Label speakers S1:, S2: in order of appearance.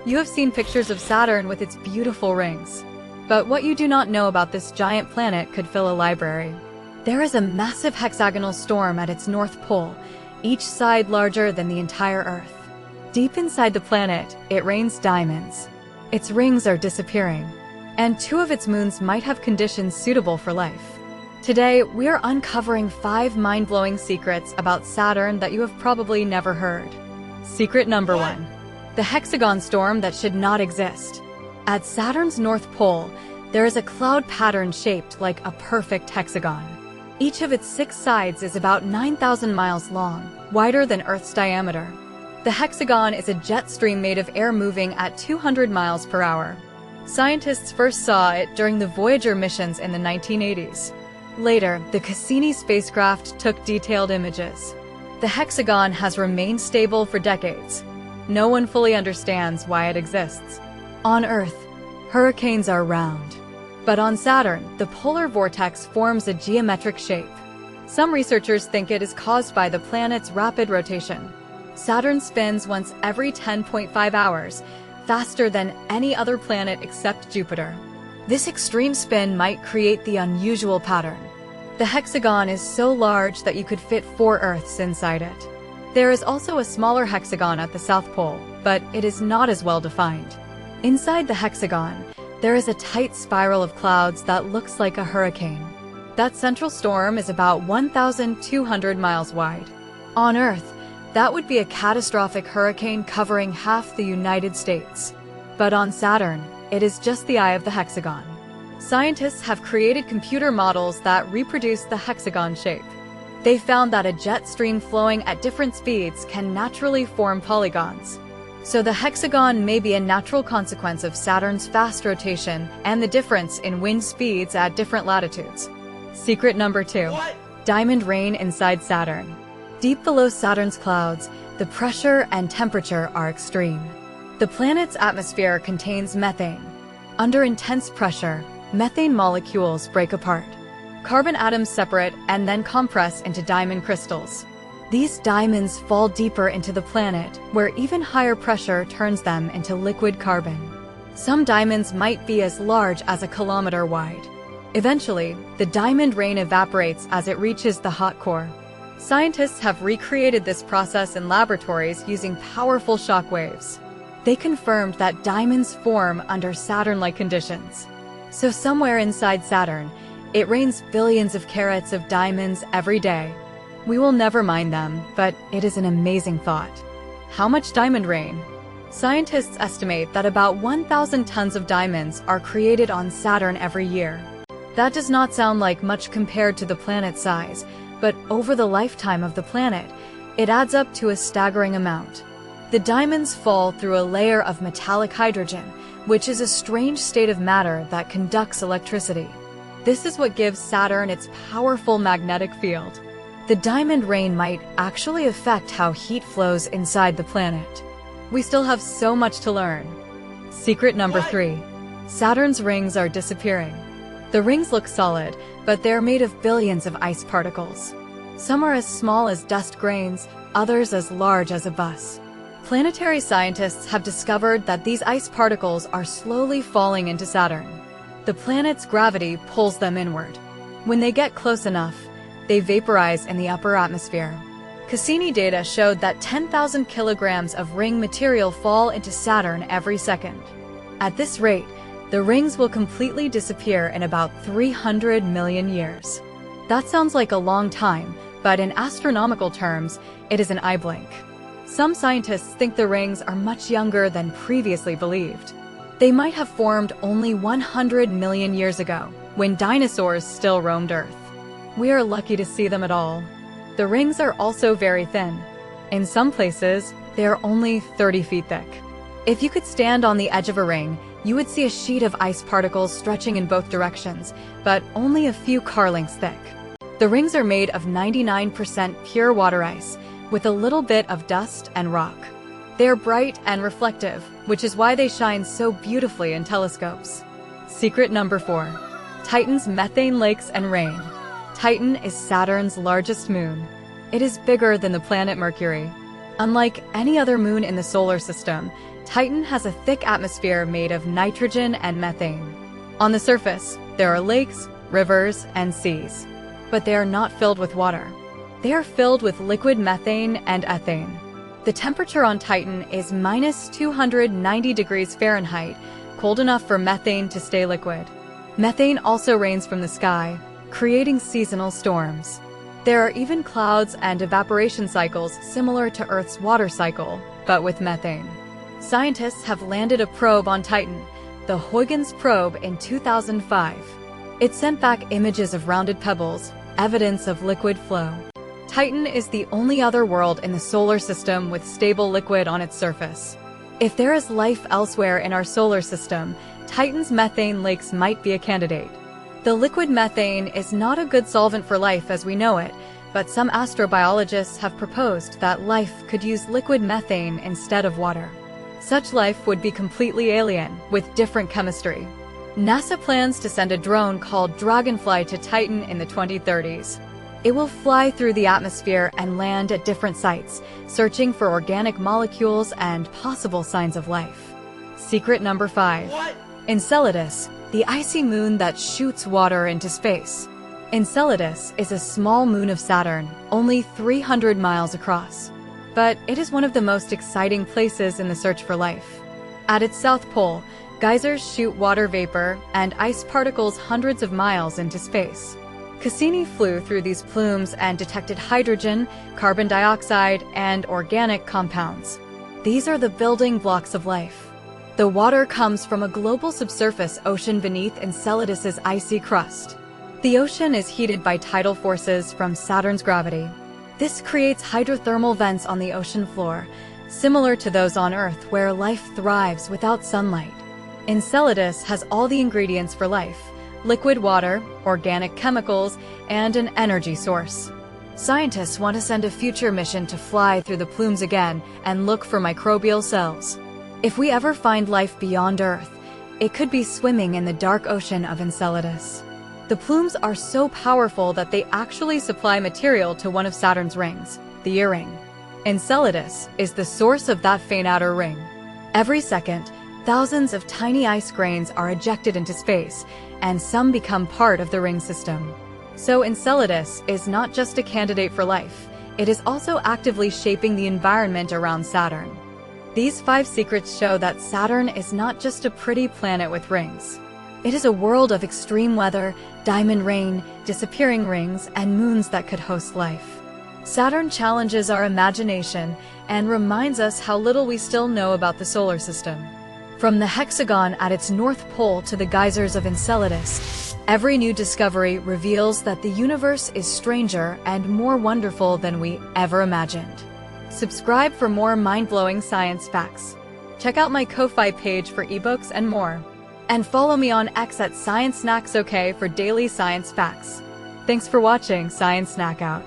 S1: You have seen pictures of Saturn with its beautiful rings. But what you do not know about this giant planet could fill a library. There is a massive hexagonal storm at its north pole, each side larger than the entire Earth. Deep inside the planet, it rains diamonds. Its rings are disappearing, and 2 of its moons might have conditions suitable for life. Today, we are uncovering 5 mind-blowing secrets about Saturn that you have probably never heard. Secret number 1. The hexagon storm that should not exist. At Saturn's north pole, there is a cloud pattern shaped like a perfect hexagon. Each of its 6 sides is about 9,000 miles long, wider than Earth's diameter. The hexagon is a jet stream made of air moving at 200 miles per hour. Scientists first saw it during the Voyager missions in the 1980s. Later, the Cassini spacecraft took detailed images. The hexagon has remained stable for decades. No one fully understands why it exists. On Earth, hurricanes are round. But on Saturn, the polar vortex forms a geometric shape. Some researchers think it is caused by the planet's rapid rotation. Saturn spins once every 10.5 hours, faster than any other planet except Jupiter. This extreme spin might create the unusual pattern. The hexagon is so large that you could fit 4 Earths inside it. There is also a smaller hexagon at the South Pole, but it is not as well defined. Inside the hexagon, there is a tight spiral of clouds that looks like a hurricane. That central storm is about 1,200 miles wide. On Earth, that would be a catastrophic hurricane covering half the United States. But on Saturn, it is just the eye of the hexagon. Scientists have created computer models that reproduce the hexagon shape. They found that a jet stream flowing at different speeds can naturally form polygons. So the hexagon may be a natural consequence of Saturn's fast rotation and the difference in wind speeds at different latitudes. Secret number 2. What? Diamond rain inside Saturn. Deep below Saturn's clouds, the pressure and temperature are extreme. The planet's atmosphere contains methane. Under intense pressure, methane molecules break apart. Carbon atoms separate and then compress into diamond crystals. These diamonds fall deeper into the planet, where even higher pressure turns them into liquid carbon. Some diamonds might be as large as a kilometer wide. Eventually, the diamond rain evaporates as it reaches the hot core. Scientists have recreated this process in laboratories using powerful shock waves. They confirmed that diamonds form under Saturn-like conditions. So somewhere inside Saturn, it rains billions of carats of diamonds every day. We will never mine them, but it is an amazing thought. How much diamond rain? Scientists estimate that about 1,000 tons of diamonds are created on Saturn every year. That does not sound like much compared to the planet's size, but over the lifetime of the planet, it adds up to a staggering amount. The diamonds fall through a layer of metallic hydrogen, which is a strange state of matter that conducts electricity. This is what gives Saturn its powerful magnetic field. The diamond rain might actually affect how heat flows inside the planet. We still have so much to learn. Secret number 3. Saturn's rings are disappearing. The rings look solid, but they're made of billions of ice particles. Some are as small as dust grains, others as large as a bus. Planetary scientists have discovered that these ice particles are slowly falling into Saturn. The planet's gravity pulls them inward. When they get close enough, they vaporize in the upper atmosphere. Cassini data showed that 10,000 kilograms of ring material fall into Saturn every second. At this rate, the rings will completely disappear in about 300 million years. That sounds like a long time, but in astronomical terms, it is an eye blink. Some scientists think the rings are much younger than previously believed. They might have formed only 100 million years ago, when dinosaurs still roamed Earth. We are lucky to see them at all. The rings are also very thin. In some places, they are only 30 feet thick. If you could stand on the edge of a ring, you would see a sheet of ice particles stretching in both directions, but only a few car lengths thick. The rings are made of 99% pure water ice, with a little bit of dust and rock. They are bright and reflective, which is why they shine so beautifully in telescopes. Secret number 4. Titan's methane lakes and rain. Titan is Saturn's largest moon. It is bigger than the planet Mercury. Unlike any other moon in the solar system, Titan has a thick atmosphere made of nitrogen and methane. On the surface, there are lakes, rivers, and seas. But they are not filled with water. They are filled with liquid methane and ethane. The temperature on Titan is minus 290 degrees Fahrenheit, cold enough for methane to stay liquid. Methane also rains from the sky, creating seasonal storms. There are even clouds and evaporation cycles similar to Earth's water cycle, but with methane. Scientists have landed a probe on Titan, the Huygens probe, in 2005. It sent back images of rounded pebbles, evidence of liquid flow. Titan is the only other world in the solar system with stable liquid on its surface. If there is life elsewhere in our solar system, Titan's methane lakes might be a candidate. The liquid methane is not a good solvent for life as we know it, but some astrobiologists have proposed that life could use liquid methane instead of water. Such life would be completely alien, with different chemistry. NASA plans to send a drone called Dragonfly to Titan in the 2030s. It will fly through the atmosphere and land at different sites, searching for organic molecules and possible signs of life. Secret number 5.
S2: What?
S1: Enceladus, the icy moon that shoots water into space. Enceladus is a small moon of Saturn, only 300 miles across. But it is one of the most exciting places in the search for life. At its south pole, geysers shoot water vapor and ice particles hundreds of miles into space. Cassini flew through these plumes and detected hydrogen, carbon dioxide, and organic compounds. These are the building blocks of life. The water comes from a global subsurface ocean beneath Enceladus's icy crust. The ocean is heated by tidal forces from Saturn's gravity. This creates hydrothermal vents on the ocean floor, similar to those on Earth where life thrives without sunlight. Enceladus has all the ingredients for life: liquid water, organic chemicals, and an energy source. Scientists want to send a future mission to fly through the plumes again and look for microbial cells. If we ever find life beyond Earth, it could be swimming in the dark ocean of Enceladus. The plumes are so powerful that they actually supply material to one of Saturn's rings, the earring. Enceladus is the source of that faint outer ring. Every second, thousands of tiny ice grains are ejected into space, and some become part of the ring system. So Enceladus is not just a candidate for life, it is also actively shaping the environment around Saturn. These 5 secrets show that Saturn is not just a pretty planet with rings. It is a world of extreme weather, diamond rain, disappearing rings, and moons that could host life. Saturn challenges our imagination and reminds us how little we still know about the solar system. From the hexagon at its north pole to the geysers of Enceladus, every new discovery reveals that the universe is stranger and more wonderful than we ever imagined. Subscribe for more mind-blowing science facts. Check out my Ko-Fi page for ebooks and more. And follow me on X at ScienceSnack for daily science facts. Thanks for watching. ScienceSnack out.